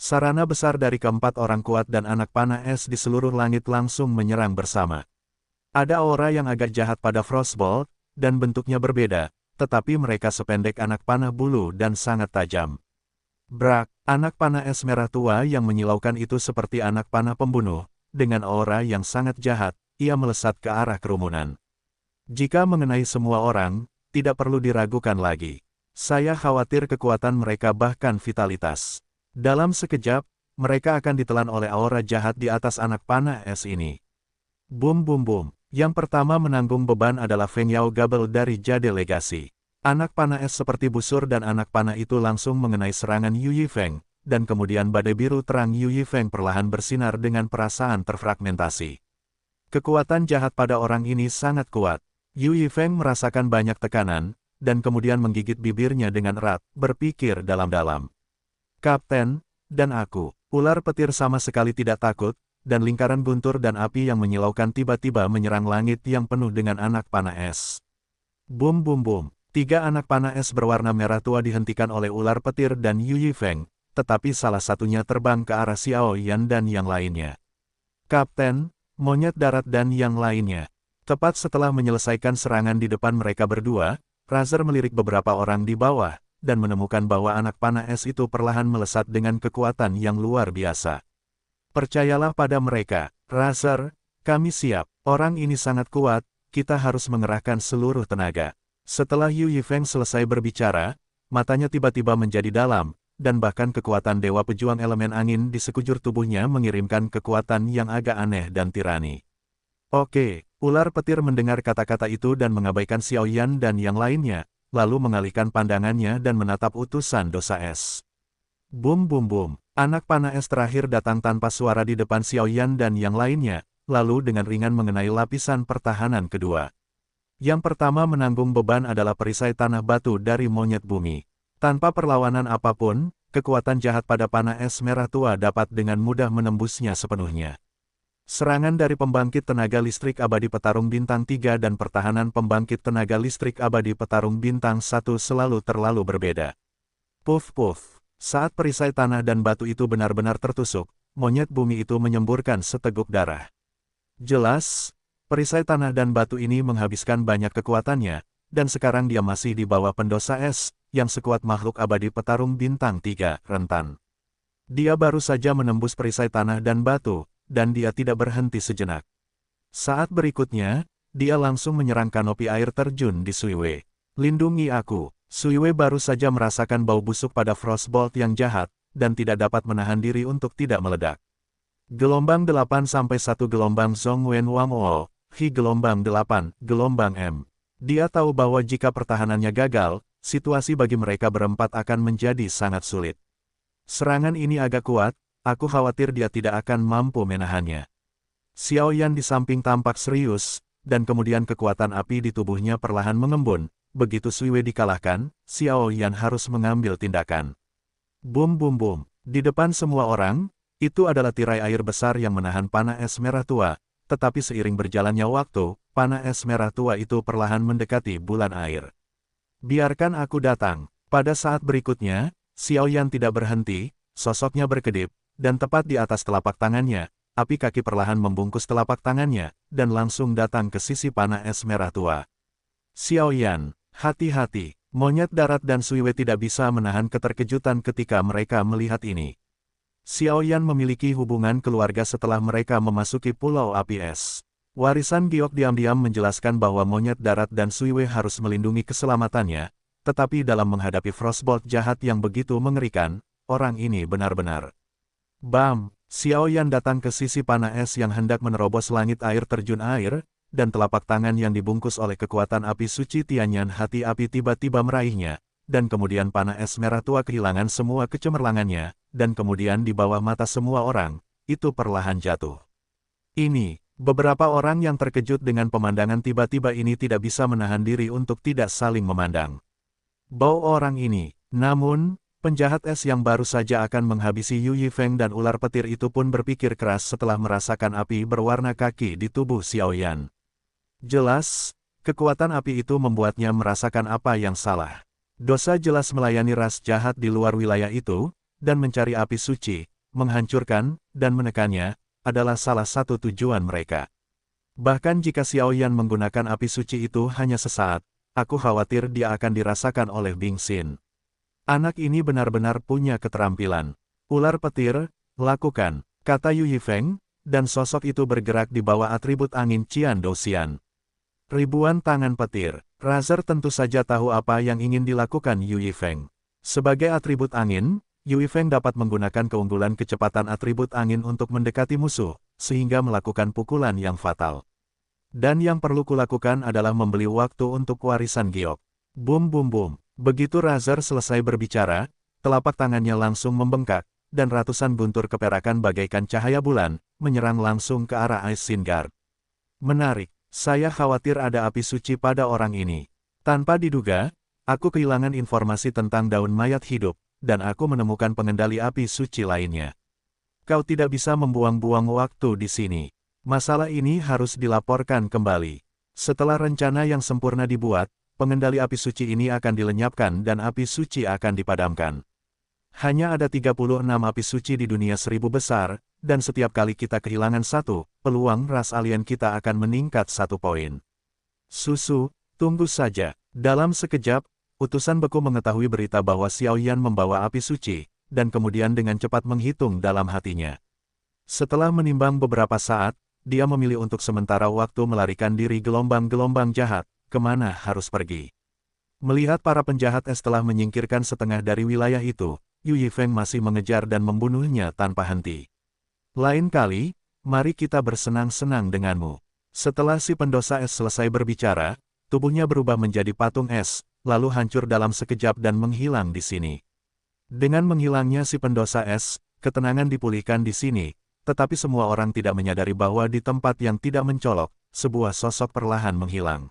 Sarana besar dari keempat orang kuat dan anak panah es di seluruh langit langsung menyerang bersama. Ada aura yang agak jahat pada Frostbolt, dan bentuknya berbeda, tetapi mereka sependek anak panah bulu dan sangat tajam. Brak, anak panah es merah tua yang menyilaukan itu seperti anak panah pembunuh, dengan aura yang sangat jahat, ia melesat ke arah kerumunan. Jika mengenai semua orang, tidak perlu diragukan lagi. Saya khawatir kekuatan mereka bahkan vitalitas. Dalam sekejap, mereka akan ditelan oleh aura jahat di atas anak panah es ini. Boom boom boom. Yang pertama menanggung beban adalah Feng Yao Gabel dari Jade Legacy. Anak panah es seperti busur dan anak panah itu langsung mengenai serangan Yu Yifeng, dan kemudian badai biru terang Yu Yifeng perlahan bersinar dengan perasaan terfragmentasi. Kekuatan jahat pada orang ini sangat kuat. Yu Yifeng merasakan banyak tekanan, dan kemudian menggigit bibirnya dengan erat, berpikir dalam-dalam. Kapten, dan aku, ular petir sama sekali tidak takut, dan lingkaran guntur dan api yang menyilaukan tiba-tiba menyerang langit yang penuh dengan anak panah es. Boom boom boom. 3 anak panah es berwarna merah tua dihentikan oleh ular petir dan Yu Yifeng, tetapi salah satunya terbang ke arah Xiao Yan dan yang lainnya. Kapten, monyet darat dan yang lainnya. Tepat setelah menyelesaikan serangan di depan mereka berdua, Razer melirik beberapa orang di bawah, dan menemukan bahwa anak panah es itu perlahan melesat dengan kekuatan yang luar biasa. Percayalah pada mereka, Razer, kami siap, orang ini sangat kuat, kita harus mengerahkan seluruh tenaga. Setelah Yu Yifeng selesai berbicara, matanya tiba-tiba menjadi dalam, dan bahkan kekuatan Dewa Pejuang Elemen Angin di sekujur tubuhnya mengirimkan kekuatan yang agak aneh dan tirani. Oke, ular petir mendengar kata-kata itu dan mengabaikan Xiao Yan dan yang lainnya, lalu mengalihkan pandangannya dan menatap utusan dosa es. Boom boom boom. Anak panah es terakhir datang tanpa suara di depan Xiao Yan dan yang lainnya, lalu dengan ringan mengenai lapisan pertahanan kedua. Yang pertama menanggung beban adalah perisai tanah batu dari monyet bumi. Tanpa perlawanan apapun, kekuatan jahat pada panah es merah tua dapat dengan mudah menembusnya sepenuhnya. Serangan dari pembangkit tenaga listrik abadi petarung bintang 3 dan pertahanan pembangkit tenaga listrik abadi petarung bintang 1 selalu terlalu berbeda. Puff puff. Saat perisai tanah dan batu itu benar-benar tertusuk, monyet bumi itu menyemburkan seteguk darah. Jelas, perisai tanah dan batu ini menghabiskan banyak kekuatannya, dan sekarang dia masih di bawah pendosa es, yang sekuat makhluk abadi petarung bintang 3, rentan. Dia baru saja menembus perisai tanah dan batu, dan dia tidak berhenti sejenak. Saat berikutnya, dia langsung menyerang kanopi air terjun di Suiwei. Lindungi aku. Suiwei baru saja merasakan bau busuk pada Frostbolt yang jahat, dan tidak dapat menahan diri untuk tidak meledak. Gelombang 8 sampai 1 gelombang Zhongwen Wangwo, Hi gelombang 8, gelombang M. Dia tahu bahwa jika pertahanannya gagal, situasi bagi mereka berempat akan menjadi sangat sulit. Serangan ini agak kuat, aku khawatir dia tidak akan mampu menahannya. Xiao Yan di samping tampak serius, dan kemudian kekuatan api di tubuhnya perlahan mengembun. Begitu Suiwei dikalahkan, Xiao Yan harus mengambil tindakan. Boom boom boom. Di depan semua orang, itu adalah tirai air besar yang menahan panah es merah tua, tetapi seiring berjalannya waktu, panah es merah tua itu perlahan mendekati bulan air. Biarkan aku datang. Pada saat berikutnya, Xiao Yan tidak berhenti, sosoknya berkedip, dan tepat di atas telapak tangannya, api kaki perlahan membungkus telapak tangannya, dan langsung datang ke sisi panah es merah tua. Xiao Yan, hati-hati, monyet darat dan Suiwei tidak bisa menahan keterkejutan ketika mereka melihat ini. Xiao Yan memiliki hubungan keluarga setelah mereka memasuki Pulau Api Es. Warisan Giok diam-diam menjelaskan bahwa monyet darat dan Suiwei harus melindungi keselamatannya, tetapi dalam menghadapi Frostbolt jahat yang begitu mengerikan, orang ini benar-benar. Bam! Xiao Yan datang ke sisi panah es yang hendak menerobos langit air terjun air, dan telapak tangan yang dibungkus oleh kekuatan api suci Tianyan hati api tiba-tiba meraihnya, dan kemudian panah es merah tua kehilangan semua kecemerlangannya, dan kemudian di bawah mata semua orang, itu perlahan jatuh. Ini, beberapa orang yang terkejut dengan pemandangan tiba-tiba ini tidak bisa menahan diri untuk tidak saling memandang. Bau orang ini, namun, penjahat es yang baru saja akan menghabisi Yu Yifeng dan ular petir itu pun berpikir keras setelah merasakan api berwarna kaki di tubuh Xiao Yan. Jelas, kekuatan api itu membuatnya merasakan apa yang salah. Dosa jelas melayani ras jahat di luar wilayah itu, dan mencari api suci, menghancurkan, dan menekannya, adalah salah satu tujuan mereka. Bahkan jika Xiao Yan menggunakan api suci itu hanya sesaat, aku khawatir dia akan dirasakan oleh Bing Xin. Anak ini benar-benar punya keterampilan. Ular petir, lakukan, kata Yu Yifeng, dan sosok itu bergerak di bawah atribut angin Qian Douxian. Ribuan tangan petir. Razer tentu saja tahu apa yang ingin dilakukan Yu Yifeng. Sebagai atribut angin, Yu Yifeng dapat menggunakan keunggulan kecepatan atribut angin untuk mendekati musuh, sehingga melakukan pukulan yang fatal. Dan yang perlu kulakukan adalah membeli waktu untuk warisan giok. Boom boom boom. Begitu Razer selesai berbicara, telapak tangannya langsung membengkak, dan ratusan guntur keperakan bagaikan cahaya bulan, menyerang langsung ke arah Isengard. Menarik. Saya khawatir ada api suci pada orang ini. Tanpa diduga, aku kehilangan informasi tentang daun mayat hidup, dan aku menemukan pengendali api suci lainnya. Kau tidak bisa membuang-buang waktu di sini. Masalah ini harus dilaporkan kembali. Setelah rencana yang sempurna dibuat, pengendali api suci ini akan dilenyapkan dan api suci akan dipadamkan. Hanya ada 36 api suci di dunia 1000 besar, dan setiap kali kita kehilangan satu, peluang ras alien kita akan meningkat 1 poin. Susu, tunggu saja. Dalam sekejap, utusan beku mengetahui berita bahwa Xiao Yan membawa api suci, dan kemudian dengan cepat menghitung dalam hatinya. Setelah menimbang beberapa saat, dia memilih untuk sementara waktu melarikan diri gelombang-gelombang jahat, kemana harus pergi. Melihat para penjahat es telah menyingkirkan setengah dari wilayah itu, Yu Yifeng masih mengejar dan membunuhnya tanpa henti. Lain kali, mari kita bersenang-senang denganmu. Setelah si pendosa es selesai berbicara, tubuhnya berubah menjadi patung es, lalu hancur dalam sekejap dan menghilang di sini. Dengan menghilangnya si pendosa es, ketenangan dipulihkan di sini, tetapi semua orang tidak menyadari bahwa di tempat yang tidak mencolok, sebuah sosok perlahan menghilang.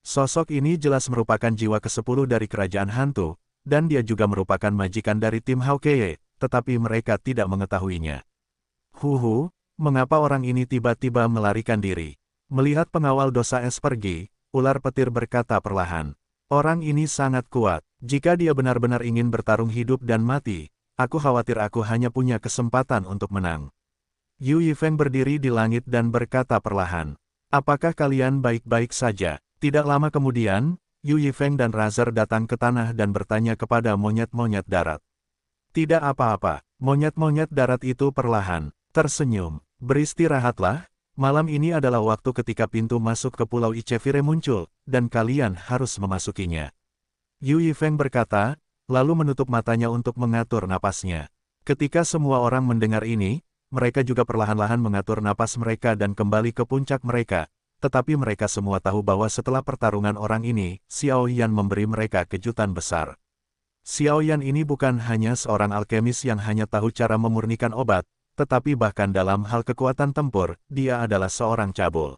Sosok ini jelas merupakan jiwa ke-10 dari kerajaan hantu, dan dia juga merupakan majikan dari tim Hao Keye, tetapi mereka tidak mengetahuinya. Mengapa orang ini tiba-tiba melarikan diri? Melihat pengawal dosa es pergi, ular petir berkata perlahan. Orang ini sangat kuat. Jika dia benar-benar ingin bertarung hidup dan mati, aku khawatir aku hanya punya kesempatan untuk menang. Yu Yifeng berdiri di langit dan berkata perlahan. Apakah kalian baik-baik saja? Tidak lama kemudian, Yu Yifeng dan Razer datang ke tanah dan bertanya kepada monyet-monyet darat. Tidak apa-apa, monyet-monyet darat itu perlahan tersenyum. Beristirahatlah, malam ini adalah waktu ketika pintu masuk ke Pulau Ichevire muncul, dan kalian harus memasukinya. Yu Yifeng berkata, lalu menutup matanya untuk mengatur napasnya. Ketika semua orang mendengar ini, mereka juga perlahan-lahan mengatur napas mereka dan kembali ke puncak mereka. Tetapi mereka semua tahu bahwa setelah pertarungan orang ini, Xiao Yan memberi mereka kejutan besar. Xiao Yan ini bukan hanya seorang alkemis yang hanya tahu cara memurnikan obat, tetapi bahkan dalam hal kekuatan tempur, dia adalah seorang cabul.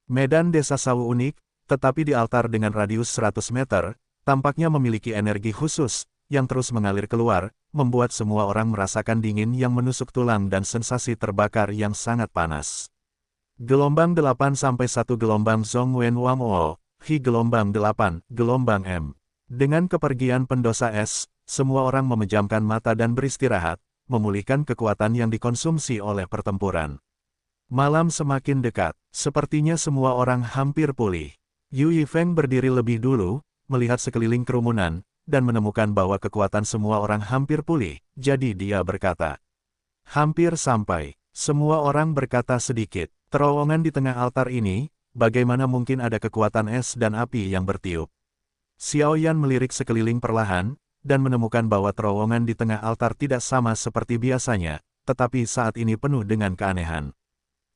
Medan desa sawu unik, tetapi di altar dengan radius 100 meter, tampaknya memiliki energi khusus, yang terus mengalir keluar, membuat semua orang merasakan dingin yang menusuk tulang dan sensasi terbakar yang sangat panas. Gelombang 8 sampai 1 gelombang Zhong Wen Wang O, Hi gelombang 8, gelombang M. Dengan kepergian pendosa es, semua orang memejamkan mata dan beristirahat, memulihkan kekuatan yang dikonsumsi oleh pertempuran. Malam semakin dekat, sepertinya semua orang hampir pulih. Yu Yifeng berdiri lebih dulu, melihat sekeliling kerumunan, dan menemukan bahwa kekuatan semua orang hampir pulih, jadi dia berkata. Hampir sampai, semua orang berkata sedikit. Terowongan di tengah altar ini, bagaimana mungkin ada kekuatan es dan api yang bertiup? Xiao Yan melirik sekeliling perlahan, dan menemukan bahwa terowongan di tengah altar tidak sama seperti biasanya, tetapi saat ini penuh dengan keanehan.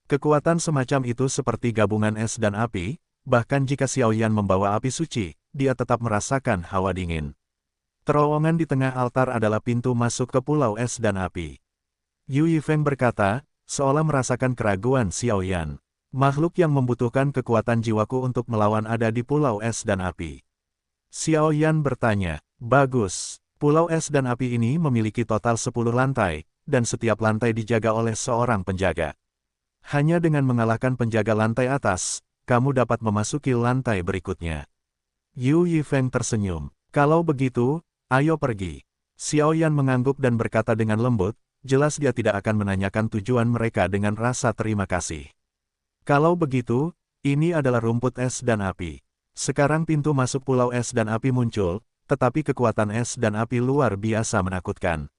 Kekuatan semacam itu seperti gabungan es dan api, bahkan jika Xiao Yan membawa api suci, dia tetap merasakan hawa dingin. Terowongan di tengah altar adalah pintu masuk ke Pulau Es dan Api. Yu Yifeng berkata, seolah merasakan keraguan Xiao Yan. Makhluk yang membutuhkan kekuatan jiwaku untuk melawan ada di Pulau Es dan Api. Xiao Yan bertanya, bagus. Pulau Es dan Api ini memiliki total 10 lantai, dan setiap lantai dijaga oleh seorang penjaga. Hanya dengan mengalahkan penjaga lantai atas, kamu dapat memasuki lantai berikutnya. Yu Yifeng tersenyum. Kalau begitu, ayo pergi. Xiao Yan mengangguk dan berkata dengan lembut, jelas dia tidak akan menanyakan tujuan mereka dengan rasa terima kasih. Kalau begitu, ini adalah rumput es dan api. Sekarang pintu masuk pulau es dan api muncul, tetapi kekuatan es dan api luar biasa menakutkan.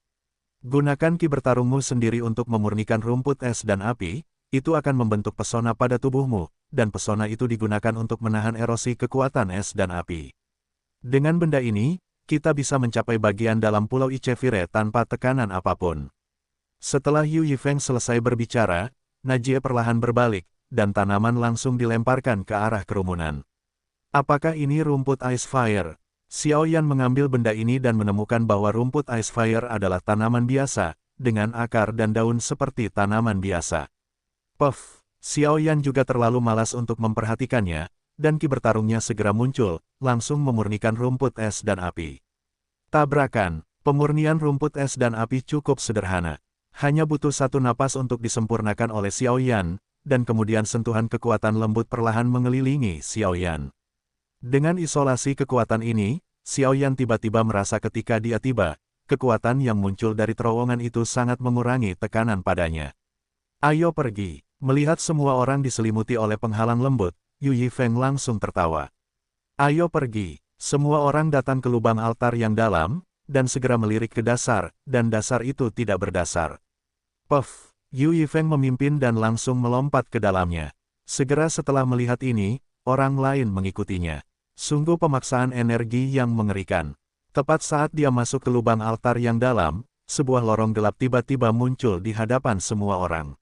Gunakan ki bertarungmu sendiri untuk memurnikan rumput es dan api, itu akan membentuk pesona pada tubuhmu, dan pesona itu digunakan untuk menahan erosi kekuatan es dan api. Dengan benda ini, kita bisa mencapai bagian dalam pulau Ichevire tanpa tekanan apapun. Setelah Yu Yifeng selesai berbicara, Najie perlahan berbalik, dan tanaman langsung dilemparkan ke arah kerumunan. Apakah ini rumput Ice Fire? Xiao Yan mengambil benda ini dan menemukan bahwa rumput Ice Fire adalah tanaman biasa, dengan akar dan daun seperti tanaman biasa. Puff, Xiao Yan juga terlalu malas untuk memperhatikannya, dan ki bertarungnya segera muncul, langsung memurnikan rumput es dan api. Tabrakan, pemurnian rumput es dan api cukup sederhana. Hanya butuh satu napas untuk disempurnakan oleh Xiao Yan, dan kemudian sentuhan kekuatan lembut perlahan mengelilingi Xiao Yan. Dengan isolasi kekuatan ini, Xiao Yan tiba-tiba merasa ketika dia tiba, kekuatan yang muncul dari terowongan itu sangat mengurangi tekanan padanya. Ayo pergi. Melihat semua orang diselimuti oleh penghalang lembut, Yu Yifeng langsung tertawa. Ayo pergi. Semua orang datang ke lubang altar yang dalam, dan segera melirik ke dasar, dan dasar itu tidak berdasar. Puff, Yu Yifeng memimpin dan langsung melompat ke dalamnya. Segera setelah melihat ini, orang lain mengikutinya. Sungguh pemaksaan energi yang mengerikan. Tepat saat dia masuk ke lubang altar yang dalam, sebuah lorong gelap tiba-tiba muncul di hadapan semua orang.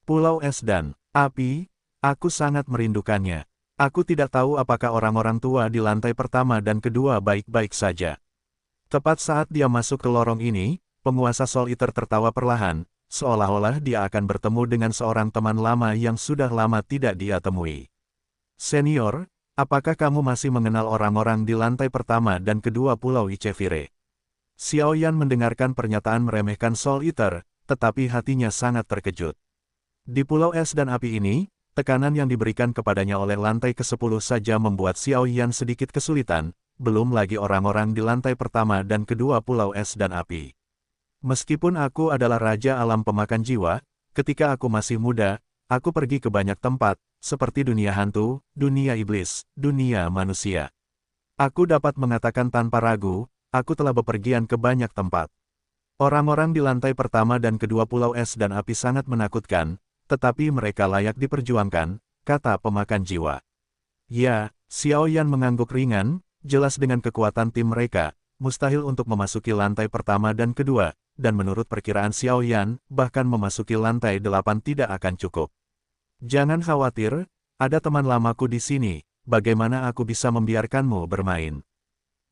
Pulau es dan api, aku sangat merindukannya. Aku tidak tahu apakah orang-orang tua di lantai pertama dan kedua baik-baik saja. Tepat saat dia masuk ke lorong ini, penguasa Soul Eater tertawa perlahan, seolah-olah dia akan bertemu dengan seorang teman lama yang sudah lama tidak dia temui. Senior, apakah kamu masih mengenal orang-orang di lantai pertama dan kedua pulau Ichevire? Xiao Yan mendengarkan pernyataan meremehkan Soul Eater, tetapi hatinya sangat terkejut. Di pulau es dan api ini, tekanan yang diberikan kepadanya oleh lantai ke-10 saja membuat Xiao Yan sedikit kesulitan, belum lagi orang-orang di lantai pertama dan kedua pulau es dan api. Meskipun aku adalah Raja Alam Pemakan Jiwa, ketika aku masih muda, aku pergi ke banyak tempat, seperti dunia hantu, dunia iblis, dunia manusia. Aku dapat mengatakan tanpa ragu, aku telah bepergian ke banyak tempat. Orang-orang di lantai pertama dan kedua pulau es dan api sangat menakutkan, tetapi mereka layak diperjuangkan, kata pemakan jiwa. Ya, Xiao Yan mengangguk ringan, jelas dengan kekuatan tim mereka, mustahil untuk memasuki lantai pertama dan kedua, dan menurut perkiraan Xiao Yan, bahkan memasuki lantai 8 tidak akan cukup. Jangan khawatir, ada teman lamaku di sini, bagaimana aku bisa membiarkanmu bermain?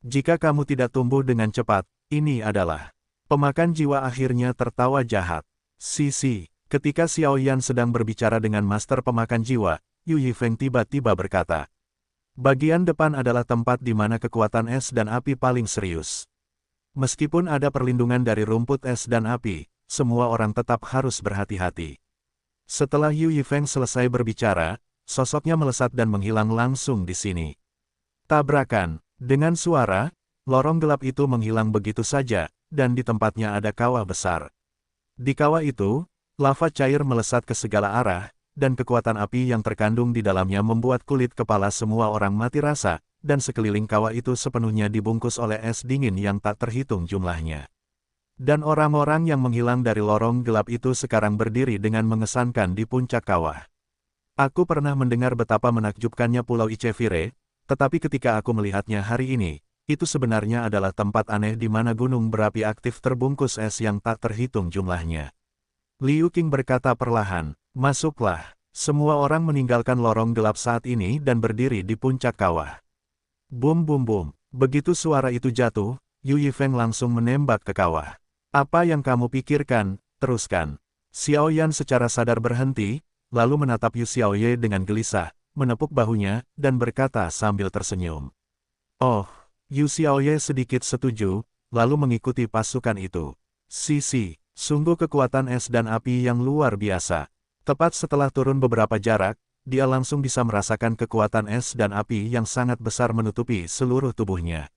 Jika kamu tidak tumbuh dengan cepat, ini adalah... Pemakan jiwa akhirnya tertawa jahat. Sisi. Ketika Xiao Yan sedang berbicara dengan Master Pemakan Jiwa, Yu Yifeng tiba-tiba berkata, bagian depan adalah tempat di mana kekuatan es dan api paling serius. Meskipun ada perlindungan dari rumput es dan api, semua orang tetap harus berhati-hati. Setelah Yu Yifeng selesai berbicara, sosoknya melesat dan menghilang langsung di sini. Tabrakan. Dengan suara, lorong gelap itu menghilang begitu saja, dan di tempatnya ada kawah besar. Di kawah itu, lava cair melesat ke segala arah, dan kekuatan api yang terkandung di dalamnya membuat kulit kepala semua orang mati rasa, dan sekeliling kawah itu sepenuhnya dibungkus oleh es dingin yang tak terhitung jumlahnya. Dan orang-orang yang menghilang dari lorong gelap itu sekarang berdiri dengan mengesankan di puncak kawah. Aku pernah mendengar betapa menakjubkannya Pulau Ichevire, tetapi ketika aku melihatnya hari ini, itu sebenarnya adalah tempat aneh di mana gunung berapi aktif terbungkus es yang tak terhitung jumlahnya. Liu Qing berkata perlahan, masuklah. Semua orang meninggalkan lorong gelap saat ini dan berdiri di puncak kawah. Bum bum bum. Begitu suara itu jatuh, Yu Yifeng langsung menembak ke kawah. Apa yang kamu pikirkan? Teruskan. Xiao Yan secara sadar berhenti, lalu menatap Yu Xiaoye dengan gelisah, menepuk bahunya, dan berkata sambil tersenyum. Oh, Yu Xiaoye sedikit setuju, lalu mengikuti pasukan itu. Sisi. Sungguh kekuatan es dan api yang luar biasa. Tepat setelah turun beberapa jarak, dia langsung bisa merasakan kekuatan es dan api yang sangat besar menutupi seluruh tubuhnya.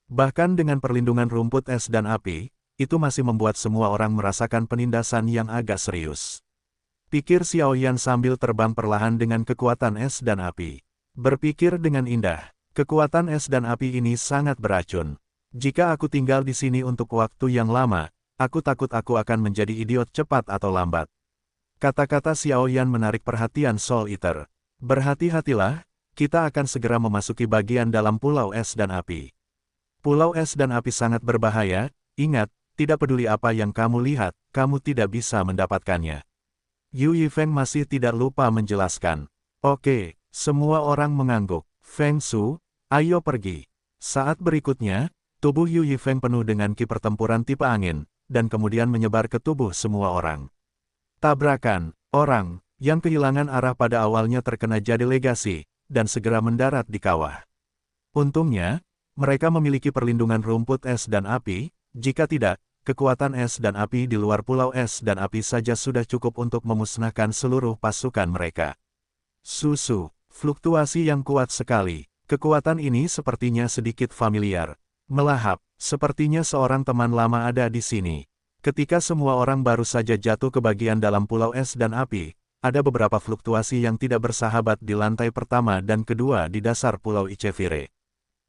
Bahkan dengan perlindungan rumput es dan api, itu masih membuat semua orang merasakan penindasan yang agak serius. Pikir Xiao Yan sambil terbang perlahan dengan kekuatan es dan api. Berpikir dengan indah, kekuatan es dan api ini sangat beracun. Jika aku tinggal di sini untuk waktu yang lama, aku takut aku akan menjadi idiot cepat atau lambat. Kata-kata Xiao Yan menarik perhatian Soul Eater. Berhati-hatilah, kita akan segera memasuki bagian dalam Pulau Es dan Api. Pulau Es dan Api sangat berbahaya, ingat, tidak peduli apa yang kamu lihat, kamu tidak bisa mendapatkannya. Yu Yifeng masih tidak lupa menjelaskan. Oke, semua orang mengangguk. Feng Su, ayo pergi. Saat berikutnya, tubuh Yu Yifeng penuh dengan ki pertempuran tipe angin, dan kemudian menyebar ke tubuh semua orang. Tabrakan, orang yang kehilangan arah pada awalnya terkena jadi legasi, dan segera mendarat di kawah. Untungnya, mereka memiliki perlindungan rumput es dan api, jika tidak, kekuatan es dan api di luar pulau es dan api saja sudah cukup untuk memusnahkan seluruh pasukan mereka. Susu, fluktuasi yang kuat sekali. Kekuatan ini sepertinya sedikit familiar. Melahap, sepertinya seorang teman lama ada di sini. Ketika semua orang baru saja jatuh ke bagian dalam pulau es dan api, ada beberapa fluktuasi yang tidak bersahabat di lantai pertama dan kedua di dasar pulau Ichevire.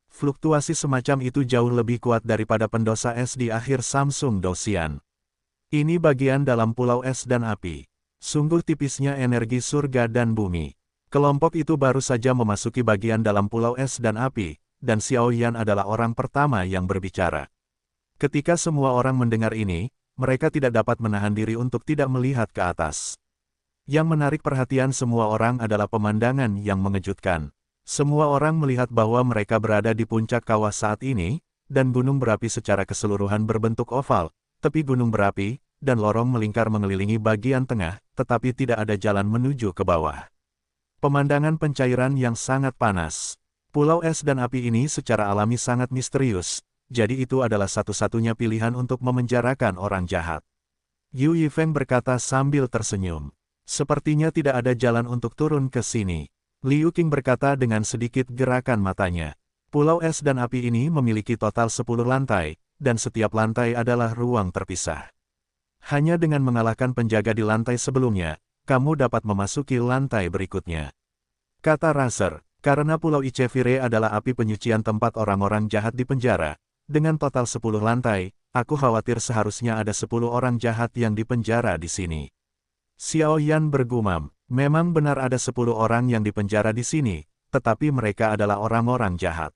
Fluktuasi semacam itu jauh lebih kuat daripada pendosa es di akhir Samsung Dosian. Ini bagian dalam pulau es dan api. Sungguh tipisnya energi surga dan bumi. Kelompok itu baru saja memasuki bagian dalam pulau es dan api, dan Xiao Yan adalah orang pertama yang berbicara. Ketika semua orang mendengar ini, mereka tidak dapat menahan diri untuk tidak melihat ke atas. Yang menarik perhatian semua orang adalah pemandangan yang mengejutkan. Semua orang melihat bahwa mereka berada di puncak kawah saat ini, dan gunung berapi secara keseluruhan berbentuk oval, tepi gunung berapi, dan lorong melingkar mengelilingi bagian tengah, tetapi tidak ada jalan menuju ke bawah. Pemandangan pencairan yang sangat panas. Pulau es dan api ini secara alami sangat misterius, jadi itu adalah satu-satunya pilihan untuk memenjarakan orang jahat. Yu Yifeng berkata sambil tersenyum. Sepertinya tidak ada jalan untuk turun ke sini. Liu Qing berkata dengan sedikit gerakan matanya. Pulau es dan api ini memiliki total 10 lantai, dan setiap lantai adalah ruang terpisah. Hanya dengan mengalahkan penjaga di lantai sebelumnya, kamu dapat memasuki lantai berikutnya. Kata Razer, karena Pulau Ichevire adalah api penyucian tempat orang-orang jahat di penjara, dengan total 10 lantai, aku khawatir seharusnya ada 10 orang jahat yang dipenjara di sini. Xiao Yan bergumam. Memang benar ada 10 orang yang dipenjara di sini, tetapi mereka adalah orang-orang jahat.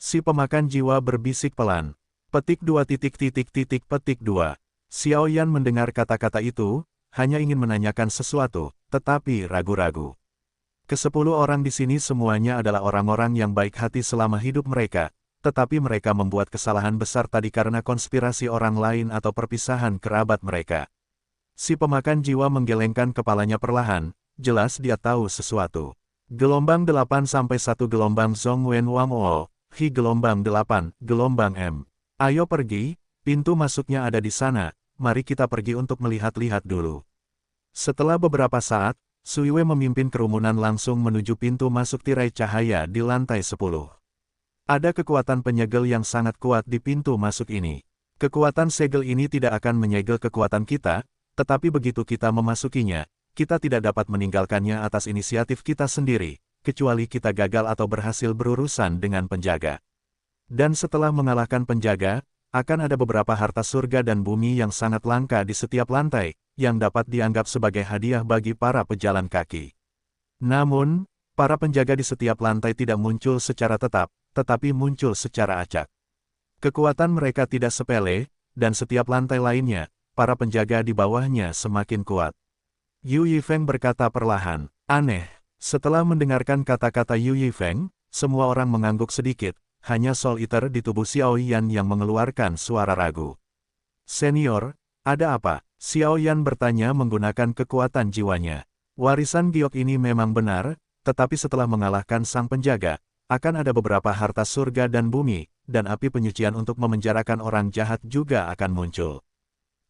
Si pemakan jiwa berbisik pelan. Petik 2 petik 2. Xiao Yan mendengar kata-kata itu, hanya ingin menanyakan sesuatu, tetapi ragu-ragu. Ke-10 orang di sini semuanya adalah orang-orang yang baik hati selama hidup mereka, tetapi mereka membuat kesalahan besar tadi karena konspirasi orang lain atau perpisahan kerabat mereka. Si pemakan jiwa menggelengkan kepalanya perlahan, jelas dia tahu sesuatu. Gelombang 8 sampai 1 gelombang Zhong Wen Wang O, Hi gelombang 8, gelombang M. Ayo pergi, pintu masuknya ada di sana, mari kita pergi untuk melihat-lihat dulu. Setelah beberapa saat, Sui Wei memimpin kerumunan langsung menuju pintu masuk tirai cahaya di lantai 10. Ada kekuatan penyegel yang sangat kuat di pintu masuk ini. Kekuatan segel ini tidak akan menyegel kekuatan kita, tetapi begitu kita memasukinya, kita tidak dapat meninggalkannya atas inisiatif kita sendiri, kecuali kita gagal atau berhasil berurusan dengan penjaga. Dan setelah mengalahkan penjaga, akan ada beberapa harta surga dan bumi yang sangat langka di setiap lantai, yang dapat dianggap sebagai hadiah bagi para pejalan kaki. Namun, para penjaga di setiap lantai tidak muncul secara tetap, tetapi muncul secara acak. Kekuatan mereka tidak sepele, dan setiap lantai lainnya, para penjaga di bawahnya semakin kuat. Yu Yifeng berkata perlahan, aneh. Setelah mendengarkan kata-kata Yu Yifeng, semua orang mengangguk sedikit, hanya Soul Eater di tubuh Xiao Yan yang mengeluarkan suara ragu. Senior, ada apa? Xiao Yan bertanya menggunakan kekuatan jiwanya. Warisan giok ini memang benar, tetapi setelah mengalahkan sang penjaga, akan ada beberapa harta surga dan bumi, dan api penyucian untuk memenjarakan orang jahat juga akan muncul.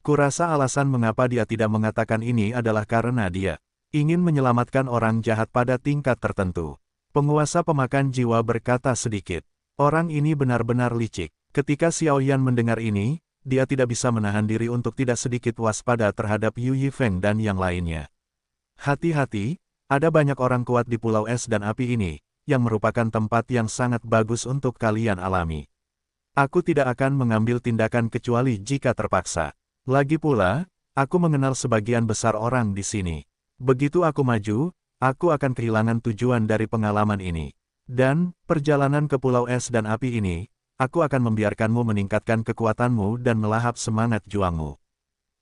Kurasa alasan mengapa dia tidak mengatakan ini adalah karena dia ingin menyelamatkan orang jahat pada tingkat tertentu. Penguasa pemakan jiwa berkata sedikit. Orang ini benar-benar licik. Ketika Xiao Yan mendengar ini, dia tidak bisa menahan diri untuk tidak sedikit waspada terhadap Yu Yifeng dan yang lainnya. Hati-hati, ada banyak orang kuat di Pulau Es dan Api ini, yang merupakan tempat yang sangat bagus untuk kalian alami. Aku tidak akan mengambil tindakan kecuali jika terpaksa. Lagi pula, aku mengenal sebagian besar orang di sini. Begitu aku maju, aku akan kehilangan tujuan dari pengalaman ini. Dan, perjalanan ke Pulau Es dan Api ini, aku akan membiarkanmu meningkatkan kekuatanmu dan melahap semangat juangmu.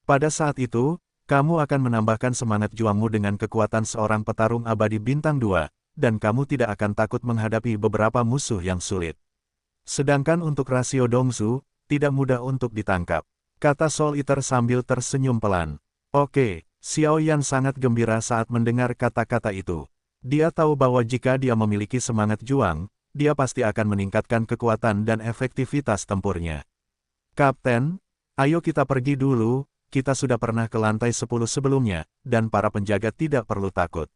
Pada saat itu, kamu akan menambahkan semangat juangmu dengan kekuatan seorang petarung abadi bintang 2, dan kamu tidak akan takut menghadapi beberapa musuh yang sulit. Sedangkan untuk rasio Dongzu, tidak mudah untuk ditangkap, kata Soul Eater sambil tersenyum pelan. Oke, Xiao Yan sangat gembira saat mendengar kata-kata itu. Dia tahu bahwa jika dia memiliki semangat juang, dia pasti akan meningkatkan kekuatan dan efektivitas tempurnya. Kapten, ayo kita pergi dulu, kita sudah pernah ke lantai 10 sebelumnya, dan para penjaga tidak perlu takut.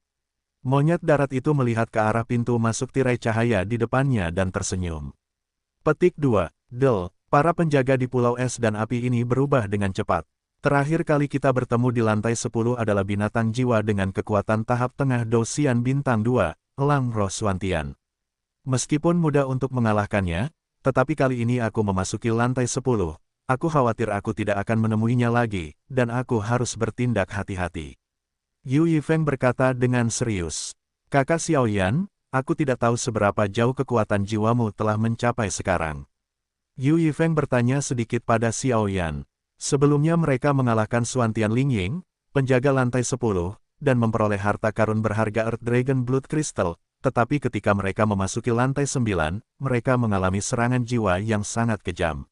Monyet darat itu melihat ke arah pintu masuk tirai cahaya di depannya dan tersenyum. Petik 2. Del, para penjaga di Pulau Es dan Api ini berubah dengan cepat. Terakhir kali kita bertemu di lantai 10 adalah binatang jiwa dengan kekuatan tahap tengah Dosian bintang 2, Lang Roswantian. Meskipun mudah untuk mengalahkannya, tetapi kali ini aku memasuki lantai 10. Aku khawatir aku tidak akan menemuinya lagi, dan aku harus bertindak hati-hati. Yu Yifeng berkata dengan serius. Kakak Xiao Yan, aku tidak tahu seberapa jauh kekuatan jiwamu telah mencapai sekarang. Yu Yifeng bertanya sedikit pada Xiao Yan. Sebelumnya mereka mengalahkan Xuantian Lingying, penjaga lantai 10, dan memperoleh harta karun berharga Earth Dragon Blood Crystal, tetapi ketika mereka memasuki lantai 9, mereka mengalami serangan jiwa yang sangat kejam.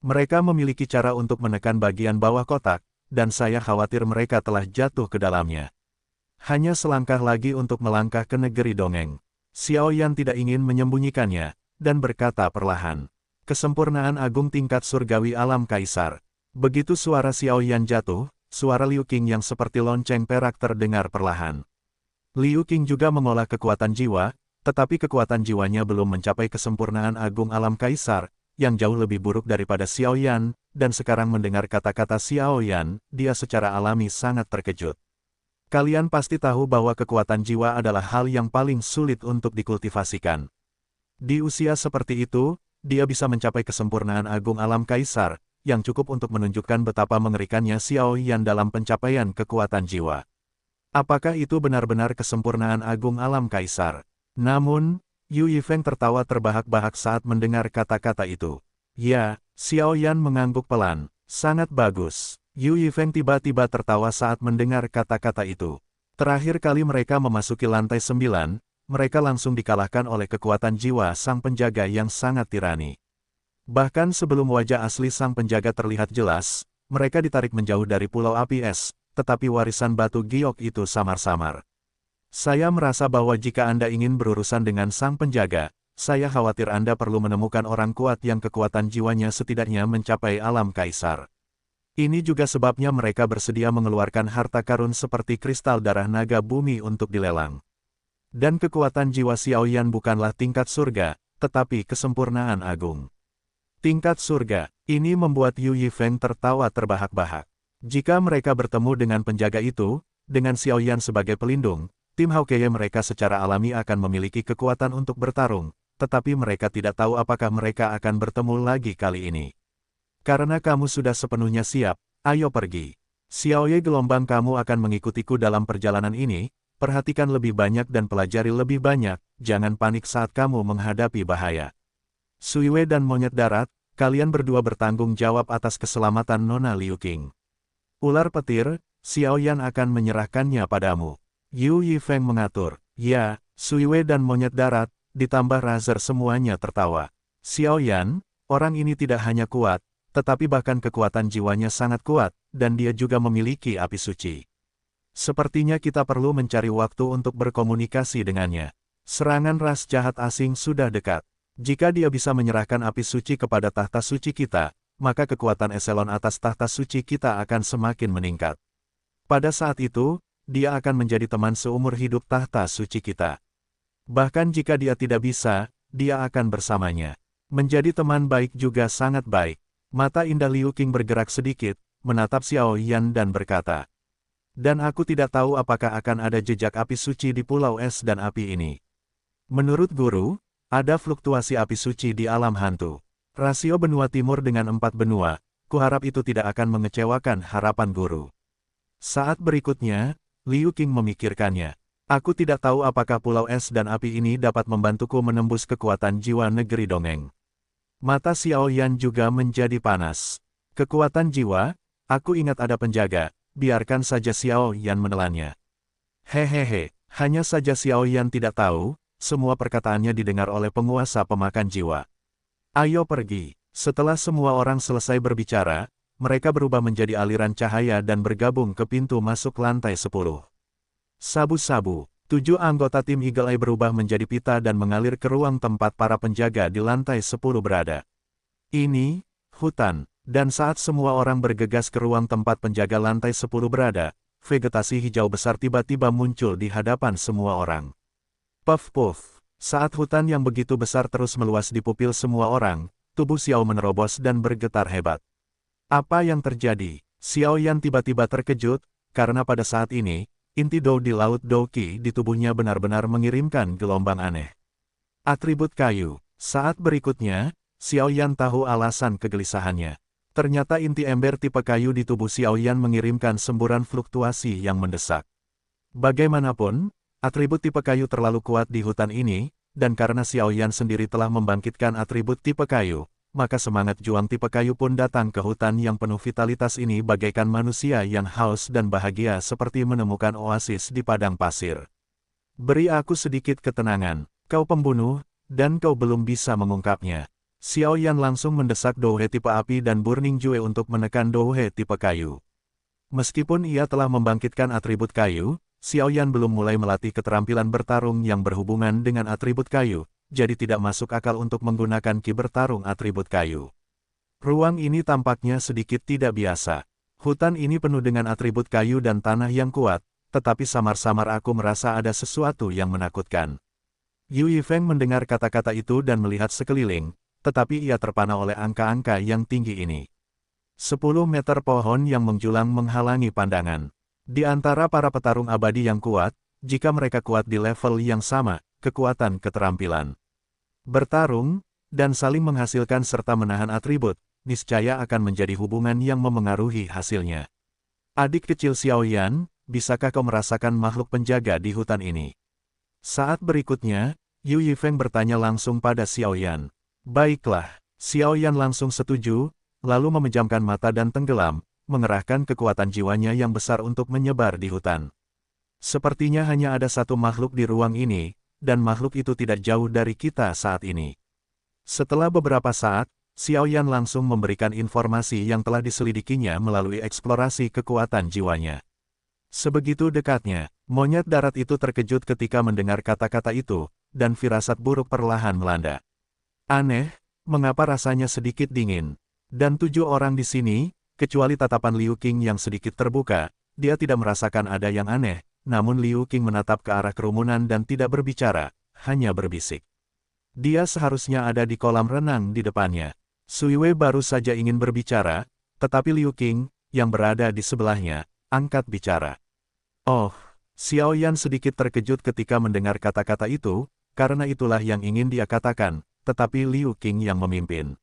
Mereka memiliki cara untuk menekan bagian bawah kotak, dan saya khawatir mereka telah jatuh ke dalamnya. Hanya selangkah lagi untuk melangkah ke negeri dongeng. Xiao Yan tidak ingin menyembunyikannya, dan berkata perlahan. Kesempurnaan agung tingkat surgawi alam kaisar. Begitu suara Xiao Yan jatuh, suara Liu Qing yang seperti lonceng perak terdengar perlahan. Liu Qing juga mengolah kekuatan jiwa, tetapi kekuatan jiwanya belum mencapai kesempurnaan agung alam kaisar, yang jauh lebih buruk daripada Xiao Yan, dan sekarang mendengar kata-kata Xiao Yan, dia secara alami sangat terkejut. Kalian pasti tahu bahwa kekuatan jiwa adalah hal yang paling sulit untuk dikultivasikan. Di usia seperti itu, dia bisa mencapai kesempurnaan agung alam kaisar, yang cukup untuk menunjukkan betapa mengerikannya Xiao Yan dalam pencapaian kekuatan jiwa. Apakah itu benar-benar kesempurnaan agung alam kaisar? Namun, Yu Yifeng tertawa terbahak-bahak saat mendengar kata-kata itu. Ya, Xiao Yan mengangguk pelan. Sangat bagus. Yu Yifeng tiba-tiba tertawa saat mendengar kata-kata itu. Terakhir kali mereka memasuki lantai 9, mereka langsung dikalahkan oleh kekuatan jiwa sang penjaga yang sangat tirani. Bahkan sebelum wajah asli sang penjaga terlihat jelas, mereka ditarik menjauh dari Pulau Api Es, tetapi warisan batu giok itu samar-samar. Saya merasa bahwa jika Anda ingin berurusan dengan sang penjaga, saya khawatir Anda perlu menemukan orang kuat yang kekuatan jiwanya setidaknya mencapai alam kaisar. Ini juga sebabnya mereka bersedia mengeluarkan harta karun seperti kristal darah naga bumi untuk dilelang. Dan kekuatan jiwa Xiao Yan bukanlah tingkat surga, tetapi kesempurnaan agung. Tingkat surga, ini membuat Yu Yifeng tertawa terbahak-bahak. Jika mereka bertemu dengan penjaga itu, dengan Xiao Yan sebagai pelindung, tim Hawkeye mereka secara alami akan memiliki kekuatan untuk bertarung, tetapi mereka tidak tahu apakah mereka akan bertemu lagi kali ini. Karena kamu sudah sepenuhnya siap, ayo pergi. Xiao Ye gelombang kamu akan mengikutiku dalam perjalanan ini, perhatikan lebih banyak dan pelajari lebih banyak, jangan panik saat kamu menghadapi bahaya. Sui Wei dan monyet darat, kalian berdua bertanggung jawab atas keselamatan Nona Liu Qing. Ular petir, Xiao Yan akan menyerahkannya padamu. Yu Yifeng mengatur. Ya, Sui Wei dan monyet darat, ditambah Razer semuanya tertawa. Xiao Yan, orang ini tidak hanya kuat, tetapi bahkan kekuatan jiwanya sangat kuat, dan dia juga memiliki api suci. Sepertinya kita perlu mencari waktu untuk berkomunikasi dengannya. Serangan ras jahat asing sudah dekat. Jika dia bisa menyerahkan api suci kepada tahta suci kita, maka kekuatan eselon atas tahta suci kita akan semakin meningkat. Pada saat itu, dia akan menjadi teman seumur hidup tahta suci kita. Bahkan jika dia tidak bisa, dia akan bersamanya. Menjadi teman baik juga sangat baik. Mata indah Liu Qing bergerak sedikit, menatap Xiao Yan dan berkata, "Dan aku tidak tahu apakah akan ada jejak api suci di Pulau Es dan Api ini. Menurut guru, ada fluktuasi api suci di alam hantu. Rasio benua timur dengan 4 benua, kuharap itu tidak akan mengecewakan harapan guru." Saat berikutnya, Liu Qing memikirkannya. "Aku tidak tahu apakah Pulau Es dan Api ini dapat membantuku menembus kekuatan jiwa negeri dongeng." Mata Xiao Yan juga menjadi panas. "Kekuatan jiwa, aku ingat ada penjaga, biarkan saja." Xiao Yan menelannya. Hehehe, hanya saja Xiao Yan tidak tahu, semua perkataannya didengar oleh penguasa pemakan jiwa. "Ayo pergi." Setelah semua orang selesai berbicara, mereka berubah menjadi aliran cahaya dan bergabung ke pintu masuk lantai 10. Sabu-sabu, 7 anggota tim Eagle Eye berubah menjadi pita dan mengalir ke ruang tempat para penjaga di lantai 10 berada. Ini, hutan, dan saat semua orang bergegas ke ruang tempat penjaga lantai 10 berada, vegetasi hijau besar tiba-tiba muncul di hadapan semua orang. Puff-puff, saat hutan yang begitu besar terus meluas di pupil semua orang, tubuh Xiao menerobos dan bergetar hebat. Apa yang terjadi? Xiao Yan tiba-tiba terkejut, karena pada saat ini, inti Dou di Laut Dou Qi di tubuhnya benar-benar mengirimkan gelombang aneh. Atribut kayu. Saat berikutnya, Xiao Yan tahu alasan kegelisahannya. Ternyata inti ember tipe kayu di tubuh Xiao Yan mengirimkan semburan fluktuasi yang mendesak. Bagaimanapun, atribut tipe kayu terlalu kuat di hutan ini, dan karena Xiao Yan sendiri telah membangkitkan atribut tipe kayu, maka semangat juang tipe kayu pun datang ke hutan yang penuh vitalitas ini bagaikan manusia yang haus dan bahagia seperti menemukan oasis di padang pasir. "Beri aku sedikit ketenangan, kau pembunuh, dan kau belum bisa mengungkapnya." Xiao Yan langsung mendesak Dou He tipe api dan Burning Jue untuk menekan Dou He tipe kayu. Meskipun ia telah membangkitkan atribut kayu, Xiao Yan belum mulai melatih keterampilan bertarung yang berhubungan dengan atribut kayu, jadi tidak masuk akal untuk menggunakan ki bertarung atribut kayu. Ruang ini tampaknya sedikit tidak biasa. Hutan ini penuh dengan atribut kayu dan tanah yang kuat, tetapi samar-samar aku merasa ada sesuatu yang menakutkan. Yu Yifeng mendengar kata-kata itu dan melihat sekeliling, tetapi ia terpana oleh angka-angka yang tinggi ini. 10 meter pohon yang menjulang menghalangi pandangan. Di antara para petarung abadi yang kuat, jika mereka kuat di level yang sama, kekuatan keterampilan bertarung, dan saling menghasilkan serta menahan atribut, niscaya akan menjadi hubungan yang memengaruhi hasilnya. "Adik kecil Xiao Yan, bisakah kau merasakan makhluk penjaga di hutan ini?" Saat berikutnya, Yu Yifeng bertanya langsung pada Xiao Yan. "Baiklah." Xiao Yan langsung setuju, lalu memejamkan mata dan tenggelam, mengerahkan kekuatan jiwanya yang besar untuk menyebar di hutan. Sepertinya hanya ada satu makhluk di ruang ini, dan makhluk itu tidak jauh dari kita saat ini. Setelah beberapa saat, Xiao Yan langsung memberikan informasi yang telah diselidikinya melalui eksplorasi kekuatan jiwanya. Sebegitu dekatnya, monyet darat itu terkejut ketika mendengar kata-kata itu, dan firasat buruk perlahan melanda. "Aneh, mengapa rasanya sedikit dingin? Dan 7 orang di sini, kecuali tatapan Liu Qing yang sedikit terbuka, dia tidak merasakan ada yang aneh." Namun Liu Qing menatap ke arah kerumunan dan tidak berbicara, hanya berbisik. Dia seharusnya ada di kolam renang di depannya. Sui Wei baru saja ingin berbicara, tetapi Liu Qing, yang berada di sebelahnya, angkat bicara. "Oh." Xiao Yan sedikit terkejut ketika mendengar kata-kata itu, karena itulah yang ingin dia katakan, tetapi Liu Qing yang memimpin.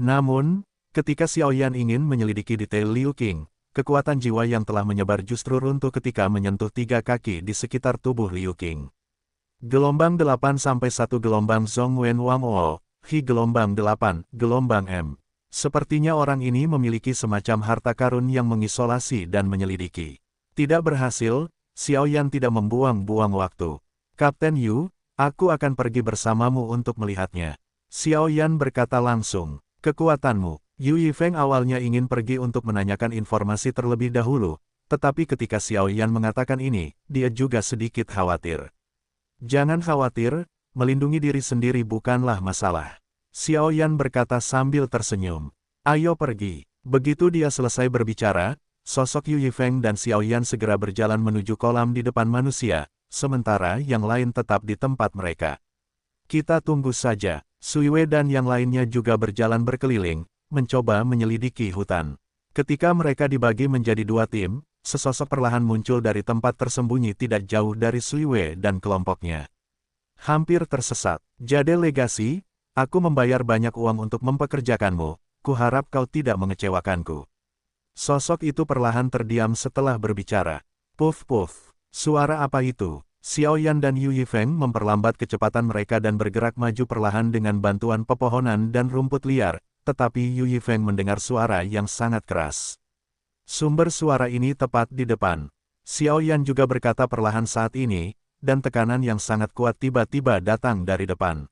Namun, ketika Xiao Yan ingin menyelidiki detail Liu Qing, kekuatan jiwa yang telah menyebar justru runtuh ketika menyentuh 3 kaki di sekitar tubuh Liu Qing. Gelombang 8-1 gelombang Zhong Wen Wang O, Hi gelombang 8, gelombang M. Sepertinya orang ini memiliki semacam harta karun yang mengisolasi dan menyelidiki. Tidak berhasil, Xiao Yan tidak membuang-buang waktu. "Kapten Yu, aku akan pergi bersamamu untuk melihatnya." Xiao Yan berkata langsung. "Kekuatanmu." Yu Yifeng awalnya ingin pergi untuk menanyakan informasi terlebih dahulu, tetapi ketika Xiao Yan mengatakan ini, dia juga sedikit khawatir. "Jangan khawatir, melindungi diri sendiri bukanlah masalah." Xiao Yan berkata sambil tersenyum. "Ayo pergi." Begitu dia selesai berbicara, sosok Yu Yifeng dan Xiao Yan segera berjalan menuju kolam di depan manusia, sementara yang lain tetap di tempat mereka. "Kita tunggu saja." Sui Wei dan yang lainnya juga berjalan berkeliling, mencoba menyelidiki hutan. Ketika mereka dibagi menjadi dua tim, sesosok perlahan muncul dari tempat tersembunyi tidak jauh dari Sui Wei dan kelompoknya. Hampir tersesat. Jade Legasi, aku membayar banyak uang untuk mempekerjakanmu, kuharap kau tidak mengecewakanku. Sosok itu perlahan terdiam setelah berbicara. Puff puff. Suara apa itu? Xiao Yan dan Yu Yifeng memperlambat kecepatan mereka dan bergerak maju perlahan dengan bantuan pepohonan dan rumput liar, tetapi Yu Yifeng mendengar suara yang sangat keras. Sumber suara ini tepat di depan. Xiao Yan juga berkata perlahan saat ini, dan tekanan yang sangat kuat tiba-tiba datang dari depan.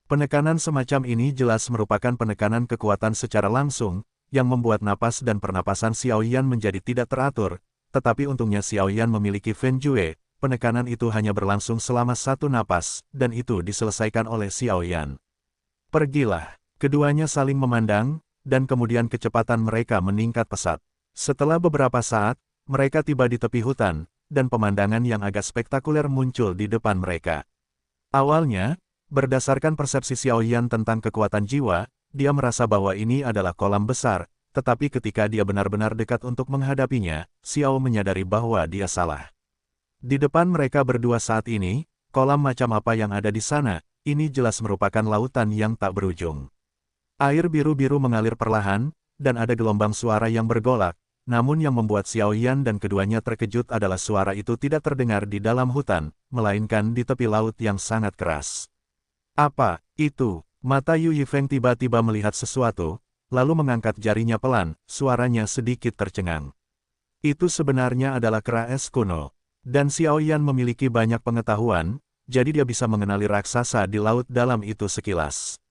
Penekanan semacam ini jelas merupakan penekanan kekuatan secara langsung, yang membuat napas dan pernapasan Xiao Yan menjadi tidak teratur, tetapi untungnya Xiao Yan memiliki Fen Jue, penekanan itu hanya berlangsung selama satu napas, dan itu diselesaikan oleh Xiao Yan. Pergilah. Keduanya saling memandang, dan kemudian kecepatan mereka meningkat pesat. Setelah beberapa saat, mereka tiba di tepi hutan, dan pemandangan yang agak spektakuler muncul di depan mereka. Awalnya, berdasarkan persepsi Xiao Yan tentang kekuatan jiwa, dia merasa bahwa ini adalah kolam besar, tetapi ketika dia benar-benar dekat untuk menghadapinya, Xiao menyadari bahwa dia salah. Di depan mereka berdua saat ini, kolam macam apa yang ada di sana, ini jelas merupakan lautan yang tak berujung. Air biru-biru mengalir perlahan, dan ada gelombang suara yang bergolak, namun yang membuat Xiao Yan dan keduanya terkejut adalah suara itu tidak terdengar di dalam hutan, melainkan di tepi laut yang sangat keras. Apa itu? Mata Yu Yifeng tiba-tiba melihat sesuatu, lalu mengangkat jarinya pelan, suaranya sedikit tercengang. Itu sebenarnya adalah kera es kuno. Dan Xiao Yan memiliki banyak pengetahuan, jadi dia bisa mengenali raksasa di laut dalam itu sekilas.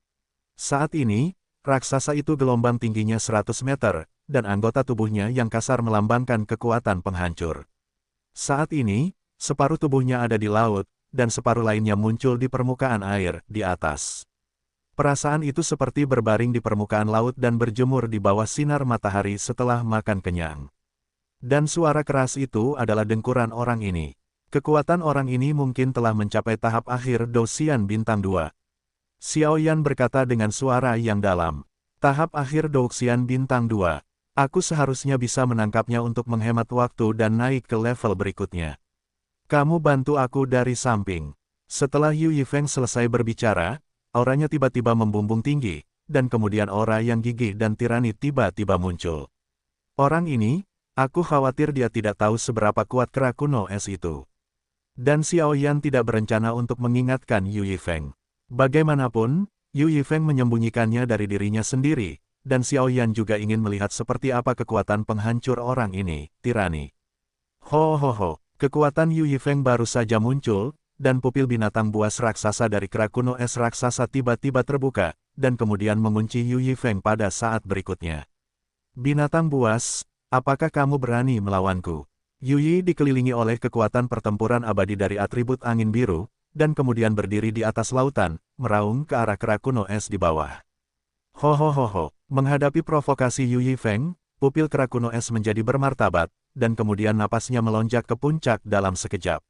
Saat ini, raksasa itu gelombang tingginya 100 meter, dan anggota tubuhnya yang kasar melambangkan kekuatan penghancur. Saat ini, separuh tubuhnya ada di laut, dan separuh lainnya muncul di permukaan air, di atas. Perasaan itu seperti berbaring di permukaan laut dan berjemur di bawah sinar matahari setelah makan kenyang. Dan suara keras itu adalah dengkuran orang ini. Kekuatan orang ini mungkin telah mencapai tahap akhir Douxian Bintang 2. Xiao Yan berkata dengan suara yang dalam. Tahap akhir Douxian Bintang 2. Aku seharusnya bisa menangkapnya untuk menghemat waktu dan naik ke level berikutnya. Kamu bantu aku dari samping. Setelah Yu Yifeng selesai berbicara, auranya tiba-tiba membumbung tinggi, dan kemudian aura yang gigih dan tirani tiba-tiba muncul. Orang ini, aku khawatir dia tidak tahu seberapa kuat kera kuno es itu. Dan Xiao Yan tidak berencana untuk mengingatkan Yu Yifeng. Bagaimanapun, Yu Yifeng menyembunyikannya dari dirinya sendiri, dan Xiao Yan juga ingin melihat seperti apa kekuatan penghancur orang ini, tirani. Ho ho ho, kekuatan Yu Yifeng baru saja muncul, dan pupil binatang buas raksasa dari kera kuno es raksasa tiba-tiba terbuka, dan kemudian mengunci Yu Yifeng pada saat berikutnya. Binatang buas, apakah kamu berani melawanku? Yu Yi dikelilingi oleh kekuatan pertempuran abadi dari atribut angin biru, dan kemudian berdiri di atas lautan, meraung ke arah kera kuno es di bawah. Ho ho ho ho, menghadapi provokasi Yu Yifeng, pupil kera kuno es menjadi bermartabat, dan kemudian napasnya melonjak ke puncak dalam sekejap.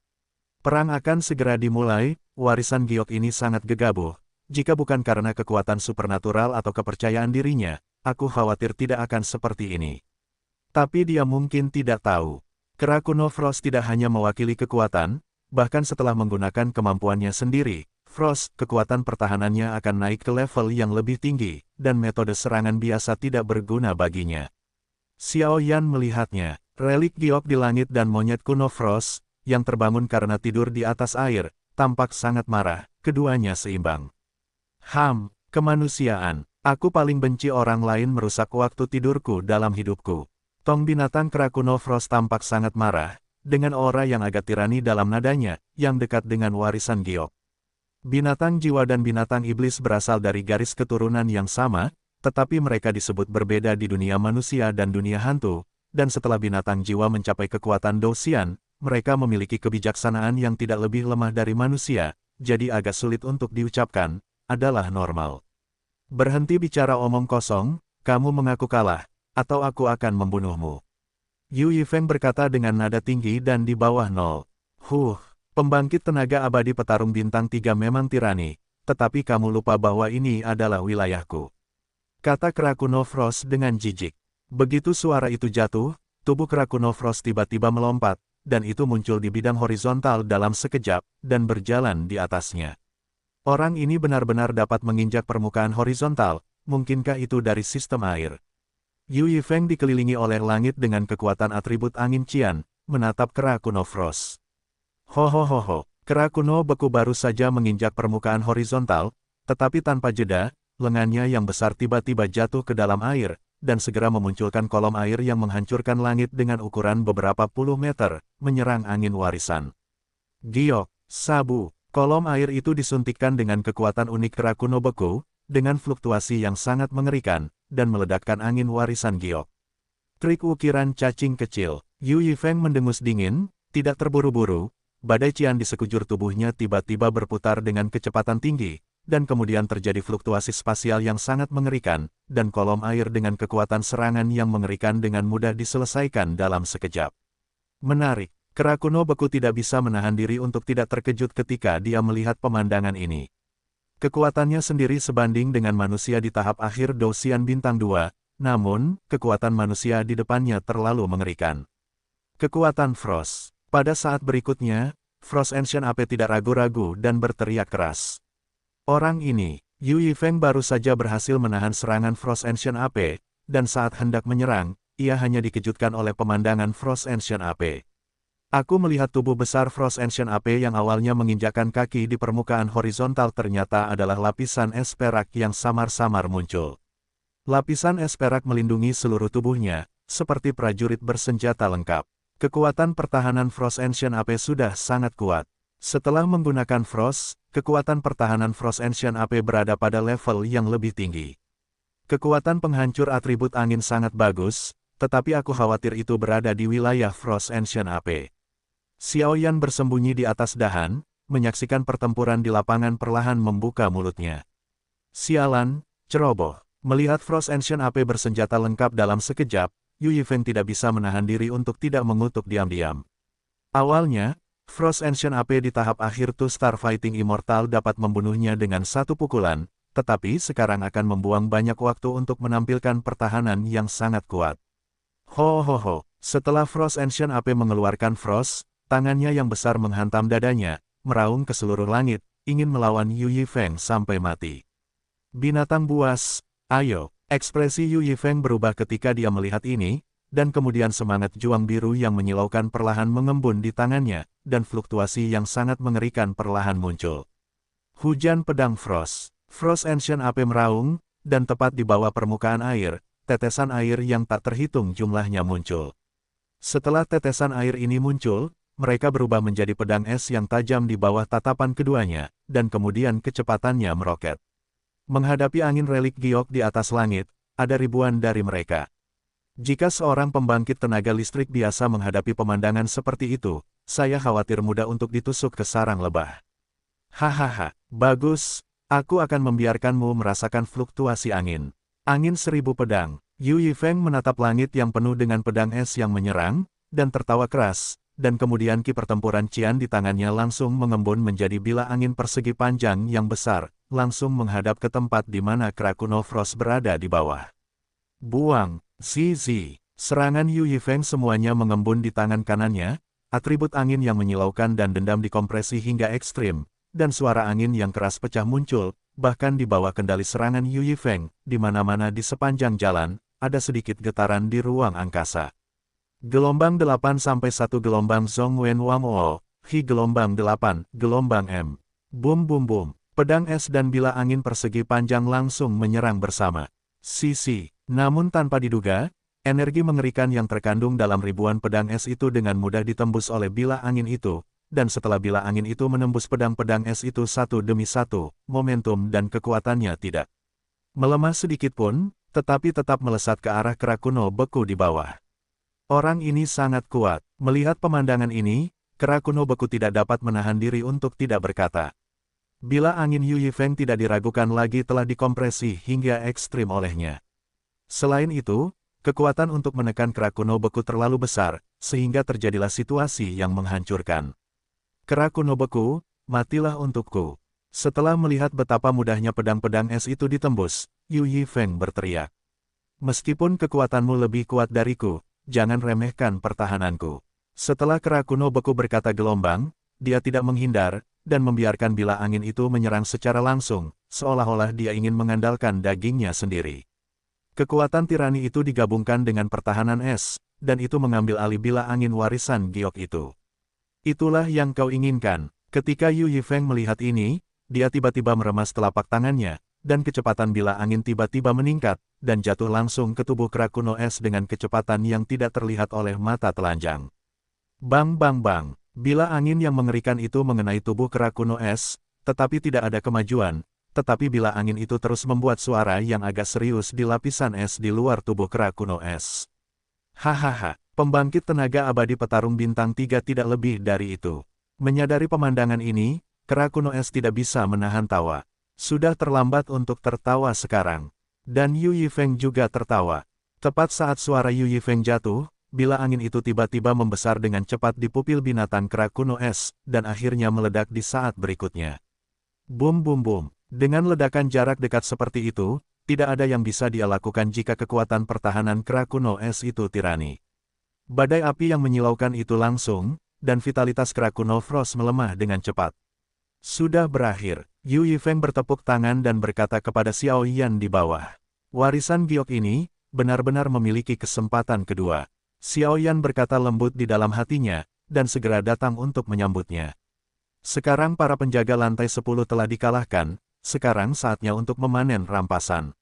Perang akan segera dimulai, warisan giok ini sangat gegabah. Jika bukan karena kekuatan supernatural atau kepercayaan dirinya, aku khawatir tidak akan seperti ini. Tapi dia mungkin tidak tahu. Kera kuno Frost tidak hanya mewakili kekuatan, bahkan setelah menggunakan kemampuannya sendiri, Frost, kekuatan pertahanannya akan naik ke level yang lebih tinggi, dan metode serangan biasa tidak berguna baginya. Xiao Yan melihatnya, relik giok di langit dan monyet kuno Frost, yang terbangun karena tidur di atas air, tampak sangat marah, keduanya seimbang. Kemanusiaan, aku paling benci orang lain merusak waktu tidurku dalam hidupku. Tong binatang kera kuno Frost tampak sangat marah, dengan aura yang agak tirani dalam nadanya, yang dekat dengan warisan giok. Binatang jiwa dan binatang iblis berasal dari garis keturunan yang sama, tetapi mereka disebut berbeda di dunia manusia dan dunia hantu, dan setelah binatang jiwa mencapai kekuatan Douxian, mereka memiliki kebijaksanaan yang tidak lebih lemah dari manusia, jadi agak sulit untuk diucapkan, adalah normal. Berhenti bicara omong kosong, kamu mengaku kalah, atau aku akan membunuhmu. Yu Yifeng berkata dengan nada tinggi dan di bawah nol. Pembangkit tenaga abadi petarung bintang 3 memang tirani, tetapi kamu lupa bahwa ini adalah wilayahku. kata kera kuno Frost dengan jijik. Begitu suara itu jatuh, tubuh kera kuno Frost tiba-tiba melompat, dan itu muncul di bidang horizontal dalam sekejap, dan berjalan di atasnya. Orang ini benar-benar dapat menginjak permukaan horizontal, mungkinkah itu dari sistem air? Yu Yifeng dikelilingi oleh langit dengan kekuatan atribut angin Qian, menatap kera kuno Frost. Ho, kera kuno beku baru saja menginjak permukaan horizontal, tetapi tanpa jeda, lengannya yang besar tiba-tiba jatuh ke dalam air, dan segera memunculkan kolom air yang menghancurkan langit dengan ukuran beberapa puluh meter, menyerang angin warisan. Giok, sabu, kolom air itu disuntikkan dengan kekuatan unik kera kuno beku, dengan fluktuasi yang sangat mengerikan, dan meledakkan angin warisan Giok. Trik ukiran cacing kecil, Yu Yifeng mendengus dingin, tidak terburu-buru. Badai Qian di sekujur tubuhnya tiba-tiba berputar dengan kecepatan tinggi, dan kemudian terjadi fluktuasi spasial yang sangat mengerikan, dan kolom air dengan kekuatan serangan yang mengerikan dengan mudah diselesaikan dalam sekejap. Menarik, kera kuno beku tidak bisa menahan diri untuk tidak terkejut ketika dia melihat pemandangan ini. Kekuatannya sendiri sebanding dengan manusia di tahap akhir Douxian Bintang 2, namun, kekuatan manusia di depannya terlalu mengerikan. Kekuatan Frost. Pada saat berikutnya, Frost Ancient AP tidak ragu-ragu dan berteriak keras. Orang ini, Yu Yifeng baru saja berhasil menahan serangan Frost Ancient AP, dan saat hendak menyerang, ia hanya dikejutkan oleh pemandangan Frost Ancient AP. Aku melihat tubuh besar Frost Ancient AP yang awalnya menginjakkan kaki di permukaan horizontal ternyata adalah lapisan es perak yang samar-samar muncul. Lapisan es perak melindungi seluruh tubuhnya, seperti prajurit bersenjata lengkap. Kekuatan pertahanan Frost Ancient AP sudah sangat kuat. Setelah menggunakan Frost, kekuatan pertahanan Frost Ancient AP berada pada level yang lebih tinggi. Kekuatan penghancur atribut angin sangat bagus, tetapi aku khawatir itu berada di wilayah Frost Ancient AP. Xiaoyan bersembunyi di atas dahan, menyaksikan pertempuran di lapangan perlahan membuka mulutnya. Sialan, ceroboh. Melihat Frost Ancient AP bersenjata lengkap dalam sekejap, Yu Yifeng tidak bisa menahan diri untuk tidak mengutuk diam-diam. Awalnya, Frost Ancient AP di tahap akhir Two Star Fighting Immortal dapat membunuhnya dengan satu pukulan, tetapi sekarang akan membuang banyak waktu untuk menampilkan pertahanan yang sangat kuat. Setelah Frost Ancient AP mengeluarkan Frost, tangannya yang besar menghantam dadanya, meraung ke seluruh langit, ingin melawan Yu Yifeng sampai mati. Binatang buas, ayo. Ekspresi Yu Yifeng berubah ketika dia melihat ini, dan kemudian semangat juang biru yang menyilaukan perlahan mengembun di tangannya, dan fluktuasi yang sangat mengerikan perlahan muncul. Hujan pedang Frost. Frost Ancient AP meraung, dan tepat di bawah permukaan air, tetesan air yang tak terhitung jumlahnya muncul. Setelah tetesan air ini muncul, mereka berubah menjadi pedang es yang tajam di bawah tatapan keduanya, dan kemudian kecepatannya meroket. Menghadapi angin relik giok di atas langit, ada ribuan dari mereka. Jika seorang pembangkit tenaga listrik biasa menghadapi pemandangan seperti itu, saya khawatir mudah untuk ditusuk ke sarang lebah. Hahaha, bagus, aku akan membiarkanmu merasakan fluktuasi angin. Angin 1000 pedang. Yu Yifeng menatap langit yang penuh dengan pedang es yang menyerang, dan tertawa keras, dan kemudian ki pertempuran Qian di tangannya langsung mengembun menjadi bilah angin persegi panjang yang besar, langsung menghadap ke tempat di mana kera kuno Frost berada di bawah. Buang, Zizi. Serangan Yu Yifeng semuanya mengembun di tangan kanannya, atribut angin yang menyilaukan dan dendam dikompresi hingga ekstrim, dan suara angin yang keras pecah muncul, bahkan di bawah kendali serangan Yu Yifeng, di mana-mana di sepanjang jalan, ada sedikit getaran di ruang angkasa. Gelombang 8 sampai 1 gelombang Zhong Wen Wang O, Hi gelombang 8, gelombang M. Boom boom boom. Pedang es dan bilah angin persegi panjang langsung menyerang bersama. Sisi. Namun tanpa diduga, energi mengerikan yang terkandung dalam ribuan pedang es itu dengan mudah ditembus oleh bilah angin itu, dan setelah bilah angin itu menembus pedang-pedang es itu satu demi satu, momentum dan kekuatannya tidak melemah sedikit pun, tetapi tetap melesat ke arah kera kuno beku di bawah. Orang ini sangat kuat. Melihat pemandangan ini, kera kuno beku tidak dapat menahan diri untuk tidak berkata. Bilah angin Yu Yifeng tidak diragukan lagi telah dikompresi hingga ekstrim olehnya. Selain itu, kekuatan untuk menekan kera kuno beku terlalu besar, sehingga terjadilah situasi yang menghancurkan. Kera kuno beku, matilah untukku. Setelah melihat betapa mudahnya pedang-pedang es itu ditembus, Yu Yifeng berteriak. Meskipun kekuatanmu lebih kuat dariku, jangan remehkan pertahananku. Setelah kera kuno beku berkata gelombang, dia tidak menghindar, dan membiarkan bilah angin itu menyerang secara langsung, seolah-olah dia ingin mengandalkan dagingnya sendiri. Kekuatan tirani itu digabungkan dengan pertahanan es, dan itu mengambil alih bilah angin warisan giok itu. Itulah yang kau inginkan. Ketika Yu Yifeng melihat ini, dia tiba-tiba meremas telapak tangannya, dan kecepatan bilah angin tiba-tiba meningkat, dan jatuh langsung ke tubuh kera kuno es dengan kecepatan yang tidak terlihat oleh mata telanjang. Bang bang bang, bilah angin yang mengerikan itu mengenai tubuh kera kuno es, tetapi tidak ada kemajuan, tetapi bilah angin itu terus membuat suara yang agak serius di lapisan es di luar tubuh kera kuno es. Hahaha, pembangkit tenaga abadi petarung bintang 3 tidak lebih dari itu. Menyadari pemandangan ini, kera kuno es tidak bisa menahan tawa. Sudah terlambat untuk tertawa sekarang. Dan Yu Yifeng juga tertawa. Tepat saat suara Yu Yifeng jatuh, bilah angin itu tiba-tiba membesar dengan cepat di pupil binatang kera kuno es, dan akhirnya meledak di saat berikutnya. Bum bum bum. Dengan ledakan jarak dekat seperti itu, tidak ada yang bisa dia lakukan jika kekuatan pertahanan kera kuno es itu tirani. Badai api yang menyilaukan itu langsung, dan vitalitas kera kuno Frost melemah dengan cepat. Sudah berakhir. Yu Yifeng bertepuk tangan dan berkata kepada Xiao Yan di bawah. Warisan giok ini, benar-benar memiliki kesempatan kedua. Xiao Yan berkata lembut di dalam hatinya, dan segera datang untuk menyambutnya. Sekarang para penjaga lantai 10 telah dikalahkan, sekarang saatnya untuk memanen rampasan.